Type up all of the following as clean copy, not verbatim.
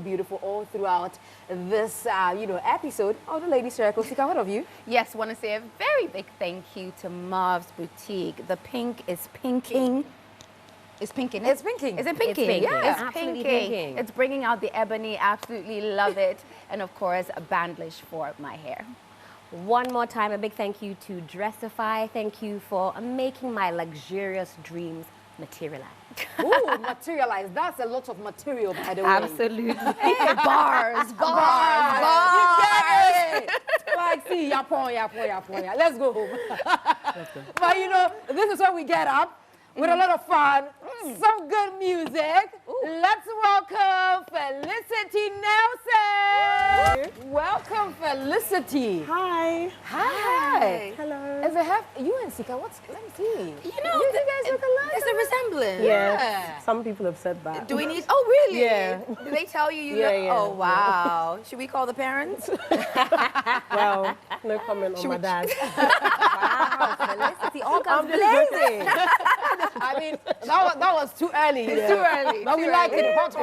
Beautiful all throughout this, episode of the Lady Circle. Sika, what of you? Yes, want to say a very big thank you to Marv's Boutique. The pink is pinking. It's pinking. It's pinking. Is it pinking? It's pinking. Yeah, it's Absolutely pinking. pinking. It's bringing out the ebony. Absolutely love it. And of course, a bandlish for my hair. One more time, a big thank you to Dressify. Thank you for making my luxurious dreams materialize. Ooh, materialize. That's a lot of material, by the way. Absolutely. Hey, bars. Like, see, yapon. Let's go home. But this is when we get up with a lot of fun, some good music. Let's welcome Felicity Nelson. Welcome, Felicity. Hi. Hi. Hello. If I have you and Sika, let me see. You guys look alike. It's a resemblance. Yeah. Some people have said that. Do we need? Oh, really? Yeah. Do they tell you? Yeah, look? yeah. Oh, wow. Should we call the parents? Well, no comment on my dad. Wow, Felicity, all guns I'm just joking. I mean, that was too early. It's too early. But we like it hot.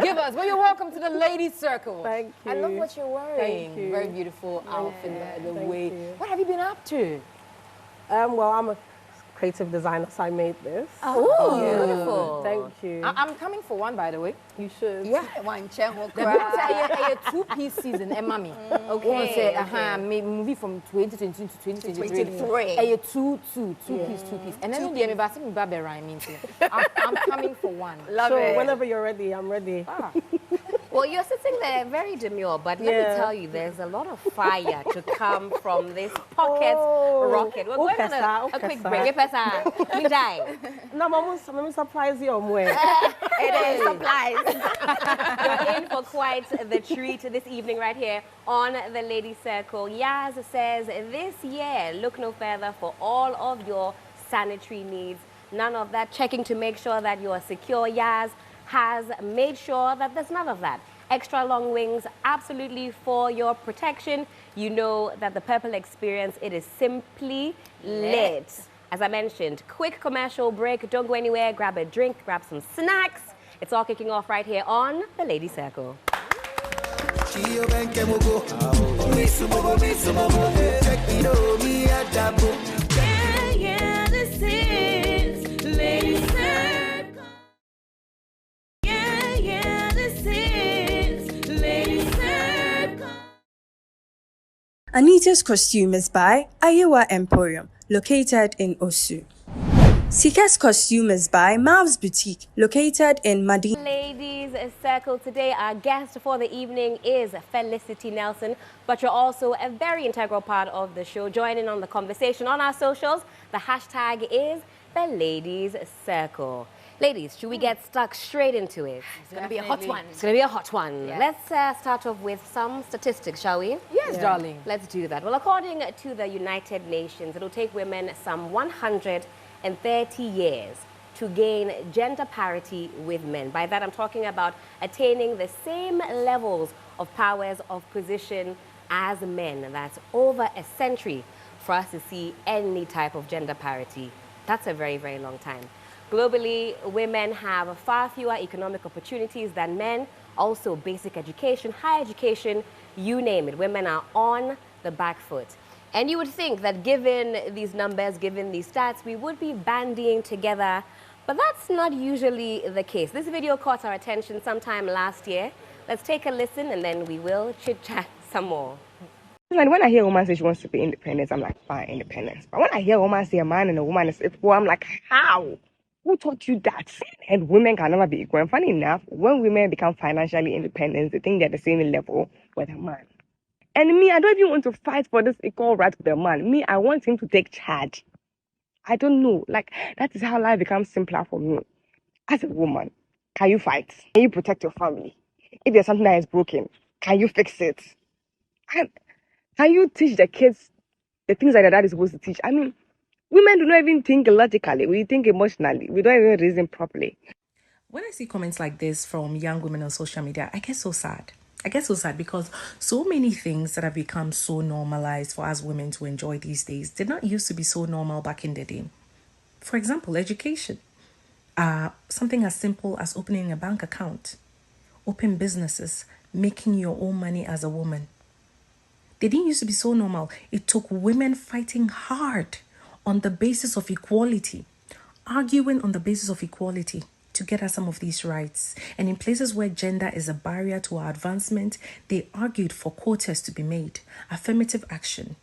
Give us. Well, you're welcome to the Ladies Circle. Thank you. I love what you're wearing. Thank you. Very beautiful outfit, the Thank way. you. What have you been up to? Well, I'm a creative designer, so I made this. Oh, beautiful. Thank you. I'm coming for one, by the way. You should. Yeah. One chair will The cry. a two-piece season, mommy. Okay. Movie from 2022 to 2023. 23. A two-piece. And then I'm coming for one. Love So it. whenever you're ready, I'm ready. Well, you're sitting there very demure, but let me tell you, there's a lot of fire to come from this pocket rocket. We're going on a quick break. Me die. No, I'm surprised you on where. It is supplies. You're in for quite the treat this evening right here on the Lady Circle. Yaz says this year, look no further for all of your sanitary needs. None of that checking to make sure that you are secure. Yaz has made sure that there's none of that. Extra long wings, absolutely for your protection. You know that the purple experience, it is simply lit. As I mentioned, quick commercial break. Don't go anywhere. Grab a drink, grab some snacks. It's all kicking off right here on the Lady Circle. Yeah, this is Lady Circle. Yeah, this is Lady Circle. Anita's costume is by Ayewa Emporium, located in Osu. Sika's costume is by Marv's Boutique, located in Madina. Ladies Circle, today our guest for the evening is Felicity Nelson, but you're also a very integral part of the show. Join in on the conversation on our socials. The hashtag is the Ladies Circle. Ladies, should we get stuck straight into it? It's going to be a hot one. It's going to be a hot one. Yeah. Let's start off with some statistics, shall we? Yes, darling. Let's do that. Well, according to the United Nations, it'll take women some 130 years to gain gender parity with men. By that, I'm talking about attaining the same levels of powers of position as men. That's over a century for us to see any type of gender parity. That's a very, very long time. Globally, women have far fewer economic opportunities than men. Also, basic education, higher education, you name it. Women are on the back foot. And you would think that given these numbers, given these stats, we would be bandying together, but that's not usually the case. This video caught our attention sometime last year. Let's take a listen and then we will chit-chat some more. And when I hear a woman say she wants to be independent, I'm like, fine, independence. But when I hear a woman say a man and a woman is equal, I'm like, how? Who taught you that? And women can never be equal. And funny enough, when women become financially independent, they think they're the same level with a man. And me, I don't even want to fight for this equal right with a man. Me, I want him to take charge. I don't know. Like, that is how life becomes simpler for me. As a woman, can you fight? Can you protect your family? If there's something that is broken, can you fix it? Can you teach the kids the things that their dad is supposed to teach? I mean, women do not even think logically. We think emotionally. We don't even reason properly. When I see comments like this from young women on social media, I get so sad. I get so sad because so many things that have become so normalized for us women to enjoy these days did not used to be so normal back in the day. For example, education. Something as simple as opening a bank account open businesses, making your own money as a woman. They didn't used to be so normal. It took women fighting hard on the basis of equality, arguing on the basis of equality to get us some of these rights. And in places where gender is a barrier to our advancement, they argued for quotas to be made, affirmative action,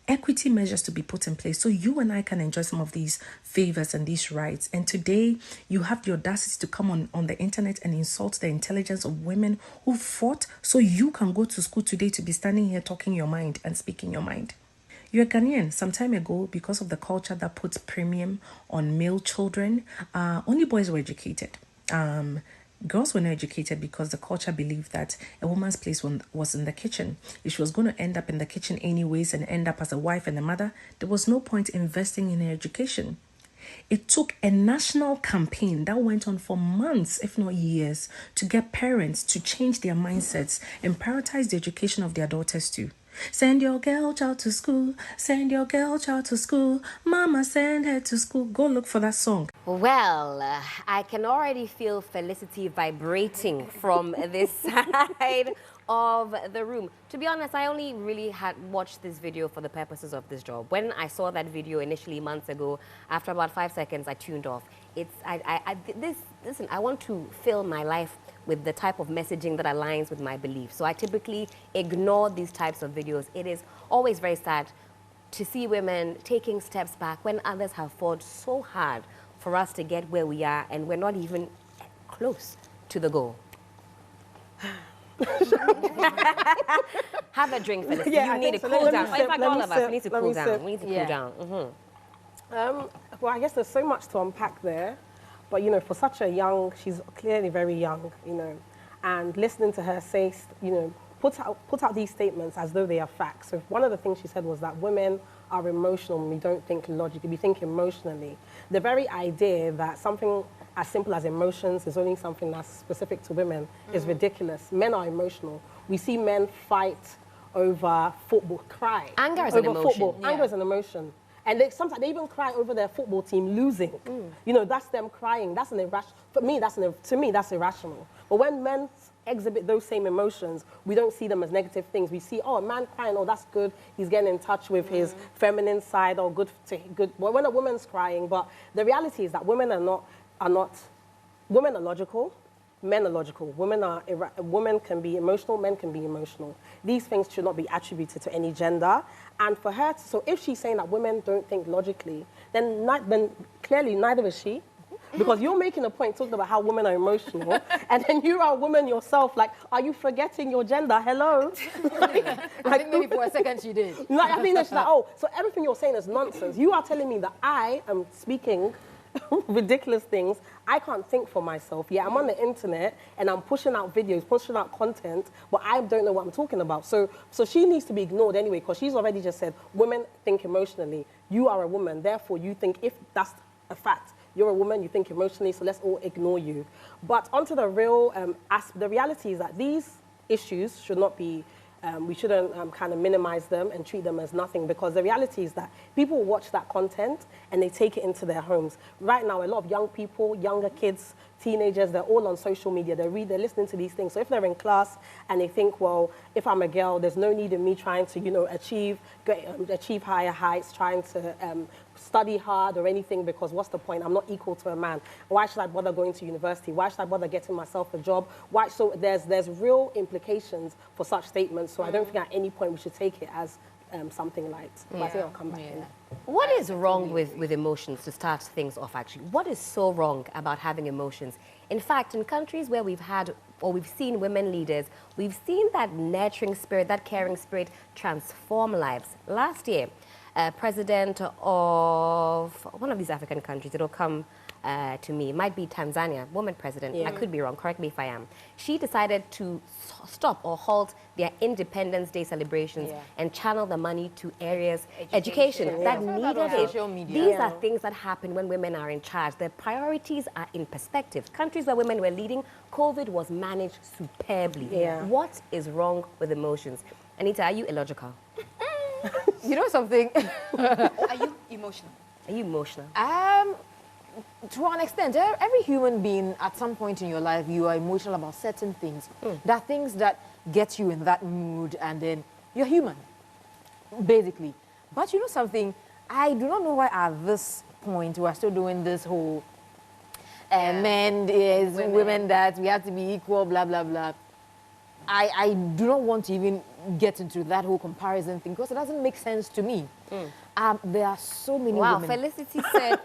equity measures to be put in place so you and I can enjoy some of these favors and these rights. And today you have the audacity to come on the internet and insult the intelligence of women who fought so you can go to school today to be standing here talking your mind and speaking your mind. You're Ghanaian. Some time ago, because of the culture that puts premium on male children, only boys were educated. Girls were not educated because the culture believed that a woman's place was in the kitchen. If she was going to end up in the kitchen anyways and end up as a wife and a mother, there was no point investing in her education. It took a national campaign that went on for months, if not years, to get parents to change their mindsets and prioritize the education of their daughters too. Send your girl child to school. Send your girl child to school. Mama, send her to school. Go look for that song. Well, I can already feel Felicity vibrating from this side of the room. To be honest, I only really had watched this video for the purposes of this job. When I saw that video initially months ago, after about 5 seconds, I tuned off. Listen, I want to fill my life with the type of messaging that aligns with my beliefs. So I typically ignore these types of videos. It is always very sad to see women taking steps back when others have fought so hard for us to get where we are, and we're not even close to the goal. Have a drink, Felicity. Yeah, you need to so. cool down. Sip, In fact, all of us, we need to cool down. We need to cool down. Well, I guess there's so much to unpack there. But, you know, for such a young, she's clearly very young, you know, and listening to her say, you know, put out these statements as though they are facts. So one of the things she said was that women are emotional and we don't think logically, we think emotionally. The very idea that something as simple as emotions is only something that's specific to women is ridiculous. Men are emotional. We see men fight over football, cry. Anger is over an emotion. Football. Yeah. Anger is an emotion. And sometimes they even cry over their football team losing. You know, that's them crying. That's an irrational. For me, to me, that's irrational. But when men exhibit those same emotions, we don't see them as negative things. We see, oh, a man crying, oh, that's good. He's getting in touch with his feminine side, or good. Well, when a woman's crying, but the reality is that women are not. Women are logical. Men are logical. Women can be emotional. Men can be emotional. These things should not be attributed to any gender. And for her, so if she's saying that women don't think logically, then clearly neither is she. Because you're making a point talking about how women are emotional, and then you are a woman yourself. Like, are you forgetting your gender? Hello. I think maybe for a second she did. Like, I think she's like, oh, so everything you're saying is nonsense. You are telling me that I am speaking ridiculous things. I can't think for myself. Yeah, I'm on the internet and I'm pushing out videos, pushing out content, but I don't know what I'm talking about. So she needs to be ignored anyway, because she's already just said women think emotionally. You are a woman, therefore you think, if that's a fact, you're a woman, you think emotionally, so let's all ignore you. But onto the real, the reality is that these issues should not be, we shouldn't kind of minimize them and treat them as nothing, because the reality is that people watch that content and they take it into their homes. Right now, a lot of young people, younger kids, teenagers, they're all on social media. They're listening to these things. So if they're in class and they think, well, if I'm a girl, there's no need in me trying to, you know, achieve higher heights, trying to study hard or anything, because what's the point? I'm not equal to a man. Why should I bother going to university? Why should I bother getting myself a job? Why? So there's real implications for such statements. So I don't think at any point we should take it as something light. But I think I'll come back in. What is wrong with emotions, to start things off, actually? What is so wrong about having emotions? In fact, in countries where we've seen women leaders, we've seen that nurturing spirit, that caring spirit transform lives. Last year, president of one of these African countries, it'll come to me, it might be Tanzania, woman president, I could be wrong, correct me if I am. She decided to stop or halt their Independence Day celebrations and channel the money to areas, education that needed it. These are things that happen when women are in charge. Their priorities are in perspective. Countries where women were leading, COVID was managed superbly. What is wrong with emotions? Anita, are you illogical? You know something? Are you emotional? Are you emotional? to an extent, every human being at some point in your life, you are emotional about certain things. There are things that get you in that mood, and then you're human, basically. But you know something? I do not know why at this point we are still doing this whole men is women that we have to be equal, blah, blah, blah. I do not want to even get into that whole comparison thing because it doesn't make sense to me. There are so many women. Felicity said,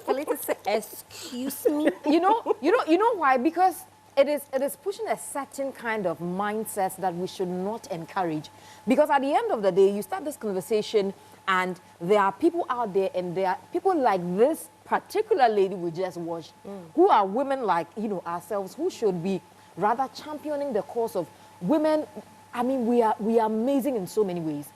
Felicity said, excuse me. You know why? Because it is pushing a certain kind of mindset that we should not encourage. Because at the end of the day, you start this conversation and there are people out there, and there are people like this particular lady we just watched, who are women like, ourselves, who should be rather championing the cause of women. I mean, we are amazing in so many ways.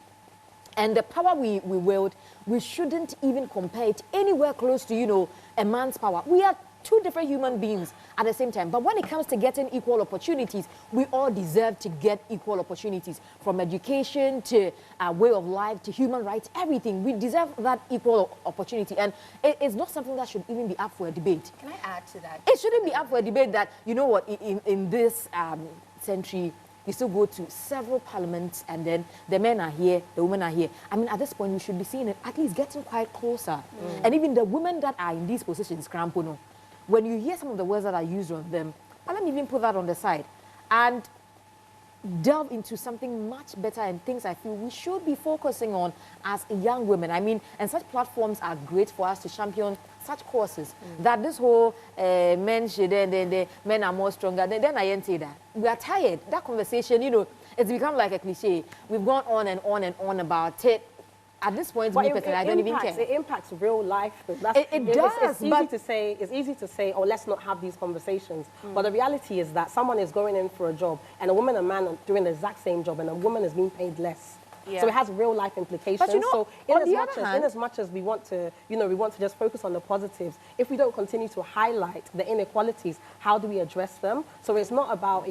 And the power we wield, we shouldn't even compare it anywhere close to, a man's power. We are two different human beings at the same time. But when it comes to getting equal opportunities, we all deserve to get equal opportunities. From education to way of life to human rights, everything. We deserve that equal opportunity. And it's not something that should even be up for a debate. Can I add to that? It shouldn't be up for a debate that, you know what, in this century, you still go to several parliaments, and then the men are here, the women are here. I mean, at this point, we should be seeing it at least getting quite closer. And even the women that are in these positions, Krampono, when you hear some of the words that are used on them, let me even put that on the side and delve into something much better and things I feel we should be focusing on as young women. I mean, and such platforms are great for us to champion such causes. That this whole men should, then men are more stronger. Then I ain't say that. We are tired. That conversation, it's become like a cliche. We've gone on and on and on about it. At this point, me personally, I don't even care. It impacts real life. It does. It's easy to say, oh, let's not have these conversations. But the reality is that someone is going in for a job, and a woman and a man are doing the exact same job, and a woman is being paid less. So it has real life implications. But so in as much as we want to, we want to just focus on the positives, if we don't continue to highlight the inequalities, how do we address them? So it's not about,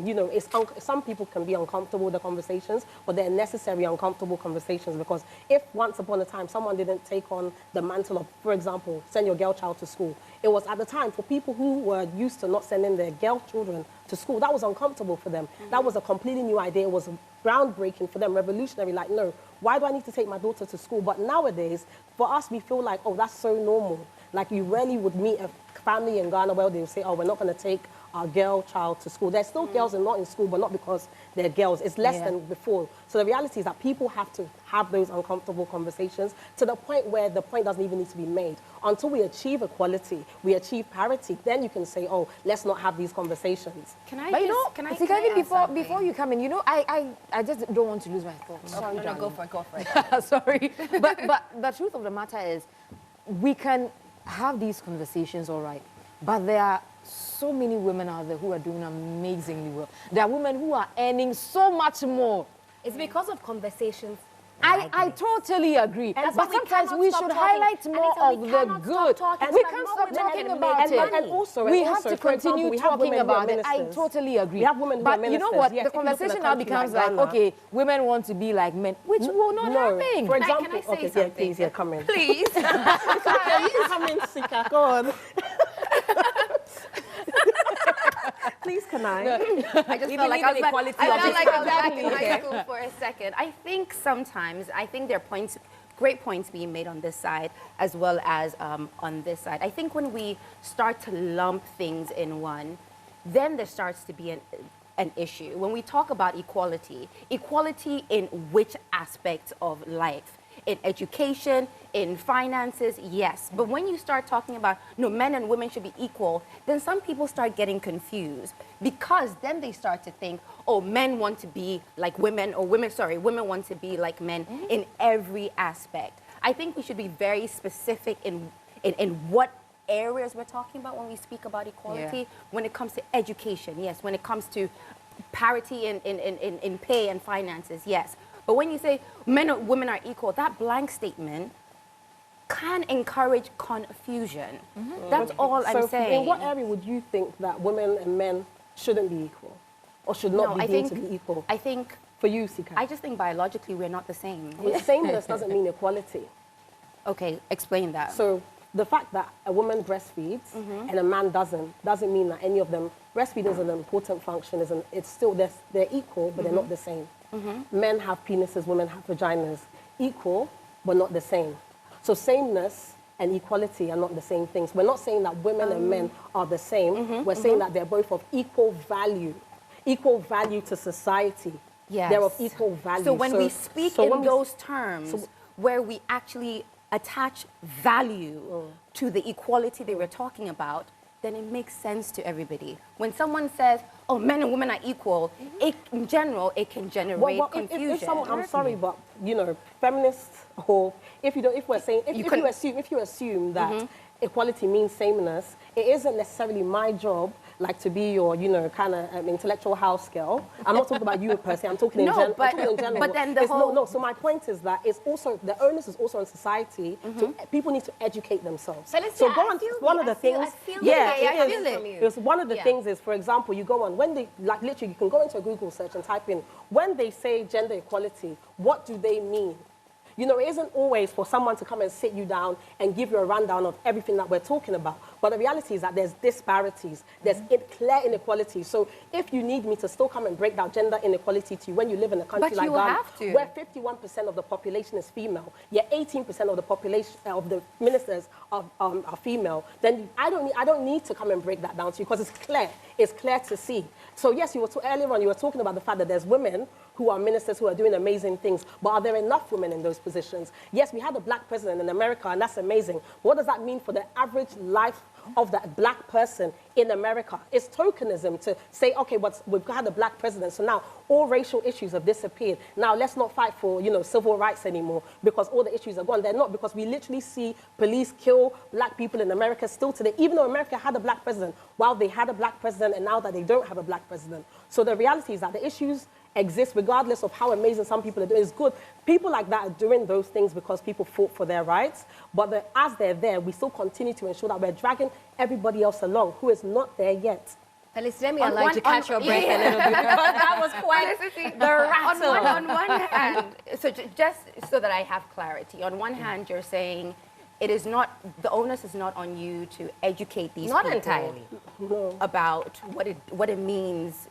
some people can be uncomfortable with the conversations, but they're necessary uncomfortable conversations, because if once upon a time someone didn't take on the mantle of, for example, send your girl child to school, it was at the time for people who were used to not sending their girl children to school, that was uncomfortable for them. That was a completely new idea. It was groundbreaking for them, revolutionary. Like, no, why do I need to take my daughter to school? But nowadays, for us, we feel like, oh, that's so normal. Like, you rarely would meet a family in Ghana where they would say, oh, we're not going to take our girl child to school. There's still girls and not in school, but not because they're girls. It's less than before. So the reality is that people have to have those uncomfortable conversations to the point where the point doesn't even need to be made. Until we achieve equality, we achieve parity, then you can say, oh, let's not have these conversations. Can I before you come in, I just don't want to lose my thoughts. Sorry, no, go for it. Sorry. But the truth of the matter is, we can have these conversations, all right, but there are so many women out there who are doing amazingly well. There are women who are earning so much more. It's because of conversations. I totally agree. And but sometimes we should highlight more of the good. We can't stop talking about it. And also, we have to continue talking about it. I totally agree. We have women who are ministers. You know what? Yes, the conversation now becomes like, okay, women want to be like men, which will not happen. For example, can I say something? Please, come in. Please. Come in, Sika. Go on. Please, can I? No, I just felt like I was back in high school for a second. I think sometimes, there are great points being made on this side as well as on this side. I think when we start to lump things in one, then there starts to be an issue. When we talk about equality in which aspects of life? In education, in finances, yes. But when you start talking about, no, men and women should be equal, then some people start getting confused, because then they start to think, oh, men want to be like women, or women want to be like men in every aspect. I think we should be very specific in what areas we're talking about when we speak about equality. When it comes to education, yes. When it comes to parity in pay and finances, yes. But when you say men and women are equal, that blank statement can encourage confusion. That's all I'm saying. In what area would you think that women and men shouldn't be equal, or should not be deemed to be equal? I think, for you, Sika, I just think biologically we're not the same. Well, sameness doesn't mean equality. Okay, explain that. So, the fact that a woman breastfeeds and a man doesn't mean that any of them, breastfeeding is an important function, it's still, they're equal, but they're not the same. Men have penises, women have vaginas. Equal, but not the same. So sameness and equality are not the same things. We're not saying that women and men are the same. We're saying that they're both of equal value to society. Yes. They're of equal value. So when we speak in those terms, where we actually attach value to the equality that we're talking about, then it makes sense to everybody. When someone says, oh, men and women are equal, in general, it can generate confusion. If someone, I'm sorry, but, you know, feminists, or if you assume that equality means sameness, it isn't necessarily my job, like, to be your, you know, kind of intellectual house girl. I'm not talking about you per se, I'm talking in general. But then the whole... No, so my point is that it's also, the onus is also on society. People need to educate themselves. So go on, one of the things... It's one of the things is, for example, you go on, when they, like, literally, you can go into a Google search and type in, when they say gender equality, what do they mean? You know, it isn't always for someone to come and sit you down and give you a rundown of everything that we're talking about. But the reality is that there's disparities, there's clear inequalities. So if you need me to still come and break down gender inequality to you when you live in a country like Ghana, where 51% of the population is female, yet 18% of the population of the ministers are female, then I don't need to come and break that down to you because it's clear to see. So yes, earlier on you were talking about the fact that there's women who are ministers who are doing amazing things, but are there enough women in those positions? Yes, we had a black president in America, and that's amazing. But what does that mean for the average life of that black person in America? It's tokenism to say, okay, we've had a black president, so now all racial issues have disappeared. Now let's not fight for, you know, civil rights anymore because all the issues are gone. They're not, because we literally see police kill black people in America still today, even though America had a black president, while they had a black president and now that they don't have a black president. So the reality is that the issues exist regardless of how amazing some people are doing. It's good. People like that are doing those things because people fought for their rights. But as they're there, we still continue to ensure that we're dragging everybody else along who is not there yet. Felicity, let me allow you to catch your breath a little bit because that was quite the rattle. On one hand, so just so that I have clarity, on one hand, you're saying it is not, the onus is not on you to educate these people entirely about what it means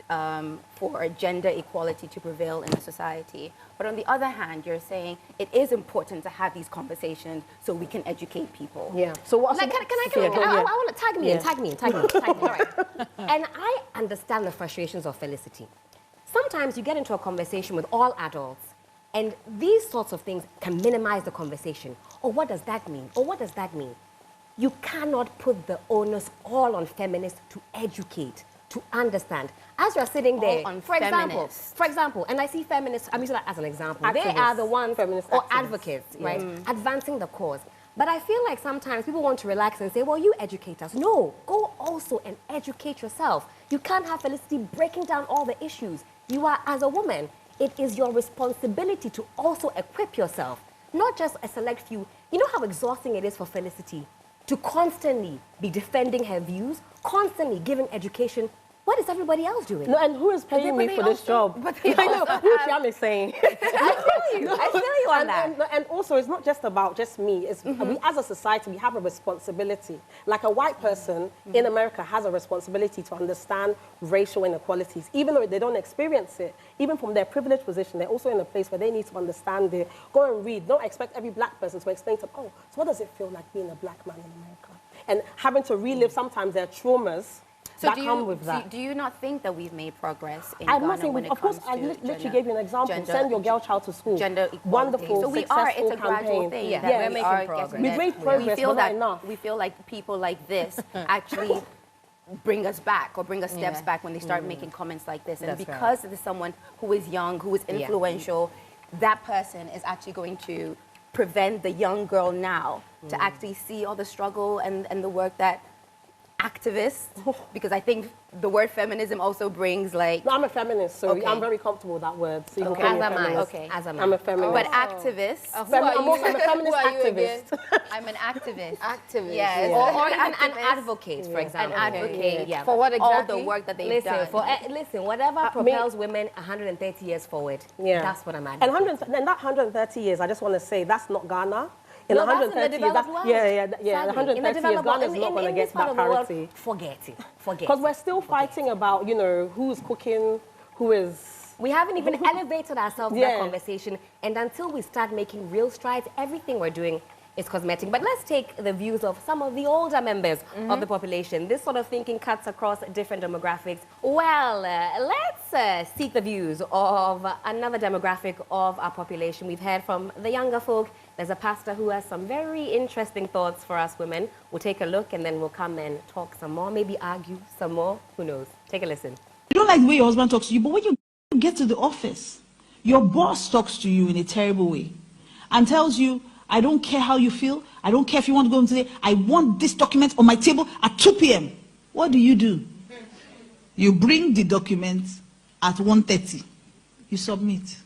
for gender equality to prevail in a society. But on the other hand, you're saying it is important to have these conversations so we can educate people. Yeah. So what? I want to tag me in. All right. And I understand the frustrations of Felicity. Sometimes you get into a conversation with all adults, and these sorts of things can minimize the conversation. Or what does that mean? Or what does that mean? You cannot put the onus all on feminists to educate, to understand. As you're sitting there, for example, and I see feminists, I'm using that as an example. Activists. They are the ones, or advocates, right? Advancing the cause. But I feel like sometimes people want to relax and say, well, you educate us. No, go also and educate yourself. You can't have Felicity breaking down all the issues. You are, as a woman, it is your responsibility to also equip yourself, not just a select few. You know how exhausting it is for Felicity to constantly be defending her views, constantly giving education. What is everybody else doing? No, and who is paying me for this job? But I know, who is saying? I feel you on that. And also, it's not just about just me. It's, we, as a society, we have a responsibility. Like a white person in America has a responsibility to understand racial inequalities. Even though they don't experience it, even from their privileged position, they're also in a place where they need to understand it. Go and read. Don't expect every black person to explain to them, oh, so what does it feel like being a black man in America? And having to relive sometimes their traumas. So do you not think that we've made progress in Ghana when it comes to Of course, I literally gave you an example. Send your girl child to school. Gender equality. Wonderful, so successful it's a gradual thing. Yeah, That we're making progress. We've made progress, but not enough. We feel like people like this actually bring us back or bring us steps back when they start making comments like this. And because there's someone who is young, who is influential, that person is actually going to prevent the young girl now to actually see all the struggle and the work that activists, because I think the word feminism also brings like... No, I'm a feminist, so I'm very comfortable with that word. So you can As am I. Okay. As am I. I'm a feminist. But activists... I'm a feminist activist. I'm an activist. Activist. Yes. Or even an advocate, for example. An advocate. Yeah. For what exactly? All the work that they've done. Listen, whatever propels women 130 years forward, that's what I'm advocating. And that 130 years, I just want to say, that's not Ghana. In No, that's in 130 the years, developed world. yeah. Sadly. 130 In the years, developed Ghana world, is not going to in get this part that of the world, parity. forget it. Forget Because it. we're still fighting about, you know, who's cooking, who is... We haven't even elevated ourselves to that Yeah. conversation. And until we start making real strides, everything we're doing is cosmetic. But let's take the views of some of the older members of the population. This sort of thinking cuts across different demographics. Well, let's seek the views of another demographic of our population. We've heard from the younger folk. There's a pastor who has some very interesting thoughts for us women. We'll take a look and then we'll come and talk some more, maybe argue some more. Who knows? Take a listen. You don't like the way your husband talks to you, but when you get to the office, your boss talks to you in a terrible way and tells you, I don't care how you feel. I don't care if you want to go home today. I want this document on my table at 2 p.m. What do? You bring the document at 1:30. You submit.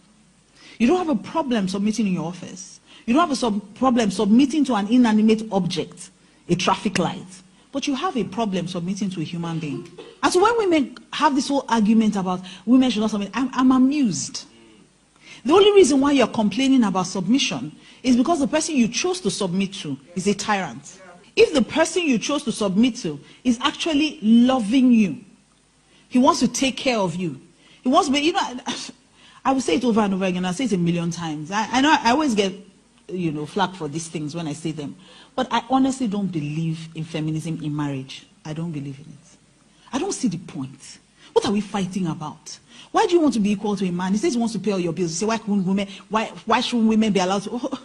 You don't have a problem submitting in your office. You don't have a problem submitting to an inanimate object, a traffic light. But you have a problem submitting to a human being. And so when women have this whole argument about women should not submit, I'm amused. The only reason why you're complaining about submission is because the person you chose to submit to is a tyrant. If the person you chose to submit to is actually loving you, he wants to take care of you. He wants to be, you know, I will say it over and over again. I'll say it a million times. I know I always get, you know, flack for these things when I say them. But I honestly don't believe in feminism in marriage. I don't believe in it. I don't see the point. What are we fighting about? Why do you want to be equal to a man? He says he wants to pay all your bills. You say, why shouldn't women be allowed to? Oh,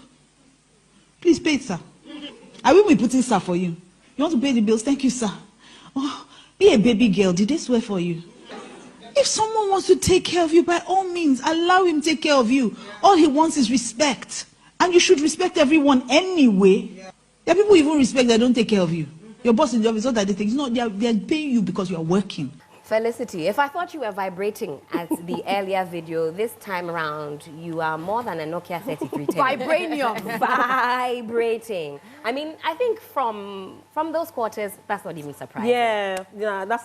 please pay it, sir. I will be putting sir for you. You want to pay the bills? Thank you, sir. Oh, be a baby girl. Did they swear for you? If someone wants to take care of you, by all means, allow him to take care of you. All he wants is respect. And you should respect everyone anyway. There are people who even respect that don't take care of you. Your boss in the office, what are they think? No, they're paying you because you are working. Felicity, if I thought you were vibrating at the earlier video, this time around, you are more than a Nokia 3310. Vibranium. Vibrating. I mean, I think from those quarters, that's not even surprising. Yeah,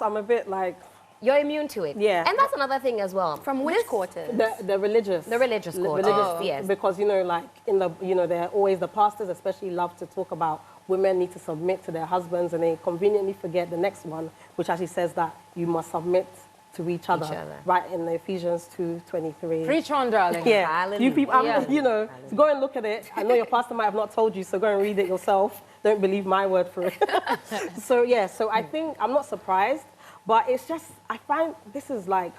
I'm a bit like... You're immune to it. Yeah. And that's another thing as well. From which quarters? The religious. The religious quarters, yes. Because, you know, like, they're always, the pastors especially love to talk about women need to submit to their husbands, and they conveniently forget the next one, which actually says that you must submit to each other. Right in Ephesians 2:23. Preach on, darling. Yeah. Hallelujah. You people, you know, so go and look at it. I know your pastor might have not told you, so go and read it yourself. Don't believe my word for it. So I think, I'm not surprised, but it's just, I find this is like,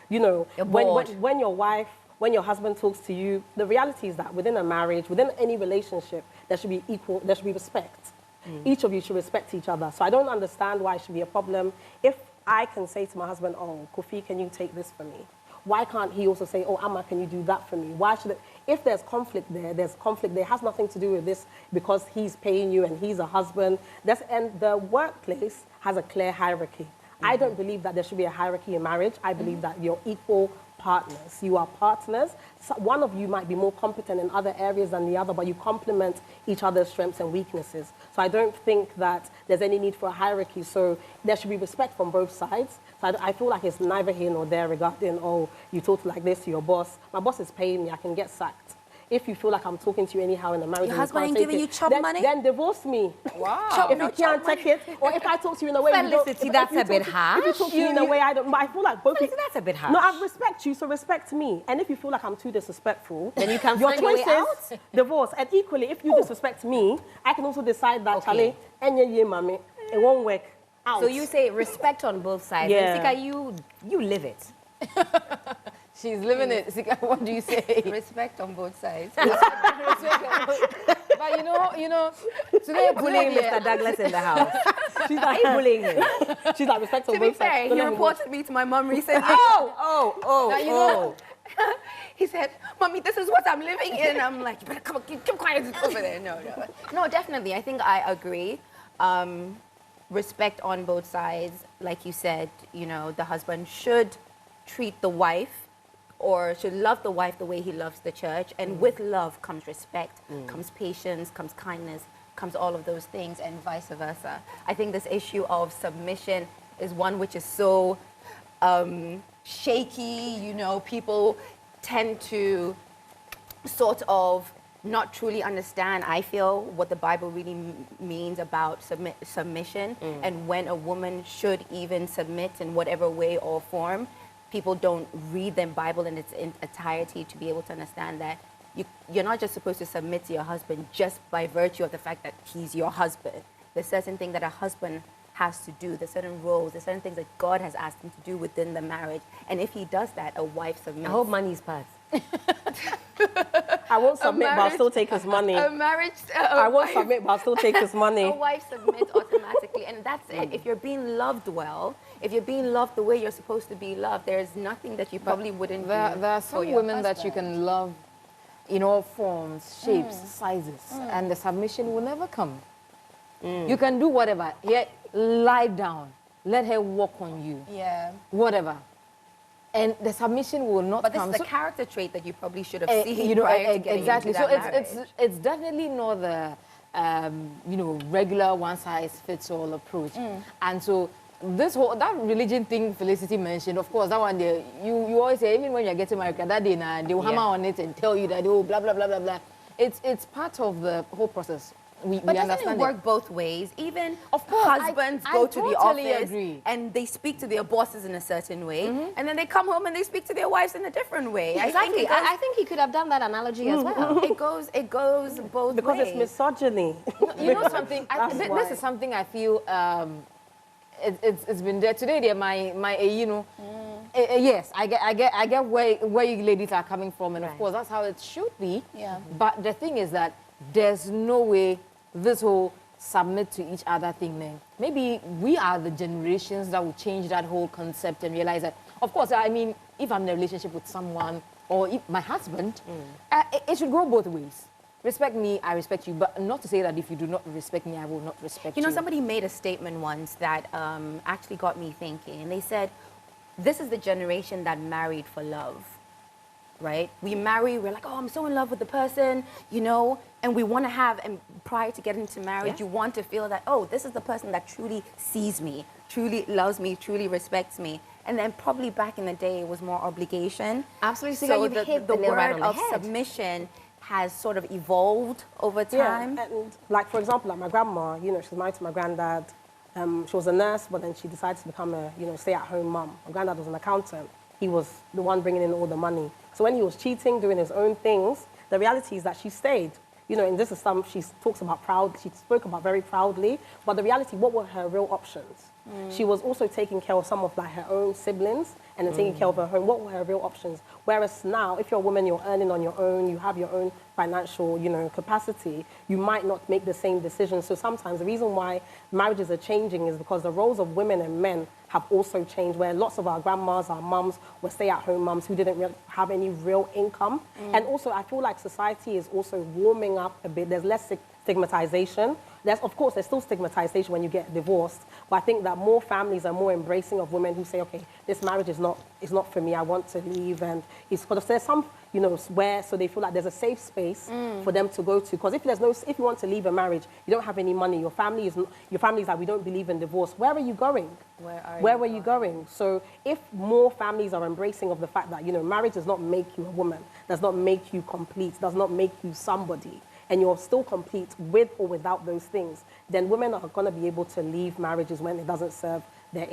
you know, when your husband talks to you, the reality is that within a marriage, within any relationship, there should be respect. Each of you should respect each other. So I don't understand why it should be a problem. If I can say to my husband, oh, Kofi, can you take this for me? Why can't he also say, oh, Amma, can you do that for me? Why should it? If there's conflict there, there's conflict. There has nothing to do with this because he's paying you and he's a husband. And the workplace has a clear hierarchy. I don't believe that there should be a hierarchy in marriage. I believe that you're equal partners. You are partners. So one of you might be more competent in other areas than the other, but you complement each other's strengths and weaknesses. So I don't think that there's any need for a hierarchy. So there should be respect from both sides. So I feel like it's neither here nor there regarding, oh, you talk like this to your boss. My boss is paying me. I can get sacked. If you feel like I'm talking to you anyhow in a marriage, your husband ain't giving you chop money, then divorce me. Wow. If you can't take it, or if I talk to you in a way Felicity, that's a bit harsh. If you talk to me in a way I don't, but I feel like both. Felicity, that's a bit harsh. No, I respect you, so respect me. And if you feel like I'm too disrespectful, then you can your find your way choice out. is divorce. And equally, if you disrespect me, I can also decide that Charlie, it won't work out. So you say respect on both sides. Yeah. And Sika, you live it. She's living it. What do you say? Respect on both sides. But you know, today Bullying Mr. Douglas in the house. She's like, are you bullying him? She's like, respect on To be both sides. fair, he reported me to my mum recently. He said, Mommy, this is what I'm living in. I'm like, you better come on, keep quiet over there. No, definitely. I think I agree. Respect on both sides. Like you said, you know, the husband should treat the wife or should love the wife the way he loves the church. And with love comes respect, comes patience, comes kindness, comes all of those things, and vice versa. I think this issue of submission is one which is so shaky. You know, people tend to sort of not truly understand, I feel, what the Bible really means about submission and when a woman should even submit in whatever way or form. People don't read the Bible in its entirety to be able to understand that you're not just supposed to submit to your husband just by virtue of the fact that he's your husband. There's certain things that a husband has to do. There's certain roles. There's certain things that God has asked him to do within the marriage. And if he does that, a wife submits. I hope money's passed. I won't submit, but I'll still take his money. A marriage. I won't submit, but I'll still take his money. A wife submits automatically, and that's it. If you're being loved well, if you're being loved the way you're supposed to be loved, there's nothing that you probably wouldn't do. There are some for your women that you husband. can love in all forms, shapes, sizes, and the submission will never come. You can do whatever. Here, lie down. Let her walk on you. Yeah. Whatever. And the submission will not But this come. is a character trait that you probably should have seen You know, prior to getting exactly. into So that it's definitely not the you know, regular one size fits all approach. And so that religion thing Felicity mentioned, of course, that one there, you always say, even when you're getting married, that day they will hammer on it and tell you that, oh, blah blah blah blah blah. It's part of the whole process. We But doesn't understand it work both ways? Even Of course, husbands I go to the totally office agree. and they speak to their bosses in a certain way, and then they come home and they speak to their wives in a different way. Exactly. I think he could have done that analogy as well. It goes both Because ways. it's misogyny. You know something? That's This why. is something I feel it's been there today. There, my you know, yes, I get where you ladies are coming from, and of course that's how it should be. Yeah. But the thing is that there's no way this whole submit to each other thing, man. Maybe we are the generations that will change that whole concept and realize that. Of course, I mean, if I'm in a relationship with someone or if my husband, it should go both ways. Respect me, I respect you, but not to say that if you do not respect me, I will not respect you. You know, somebody made a statement once that actually got me thinking. And they said, this is the generation that married for love, right? We marry, we're like, oh, I'm so in love with the person, you know, and we want to have, and prior to getting to marriage, you want to feel that, oh, this is the person that truly sees me, truly loves me, truly respects me. And then probably back in the day, it was more obligation. Absolutely. So You've hit the the nail right word on the of head. submission has sort of evolved over time. Yeah, and like, for example, like my grandma, you know, she was married to my granddad. She was a nurse, but then she decided to become a, you know, stay-at-home mum. My granddad was an accountant. He was the one bringing in all the money. So when he was cheating, doing his own things, the reality is that she stayed. You know, and this is something she talks about proud. She spoke about very proudly. But the reality, what were her real options? She was also taking care of some of like her own siblings and then taking care of her home. What were her real options? Whereas now, if you're a woman, you're earning on your own, you have your own financial, you know, capacity, you might not make the same decisions. So sometimes the reason why marriages are changing is because the roles of women and men have also changed, where lots of our grandmas, our mums were stay-at-home mums who didn't have any real income. And also, I feel like society is also warming up a bit. There's less stigmatization. Of course, there's still stigmatization when you get divorced, but I think that more families are more embracing of women who say, okay, this marriage is not for me, I want to leave. And it's because there's some, you know, where, so they feel like there's a safe space for them to go to. Because if you want to leave a marriage, you don't have any money, your family is like, we don't believe in divorce. Where are you going? Where are you going? So if more families are embracing of the fact that, you know, marriage does not make you a woman, does not make you complete, does not make you somebody, and you're still complete with or without those things, then women are going to be able to leave marriages when it doesn't serve their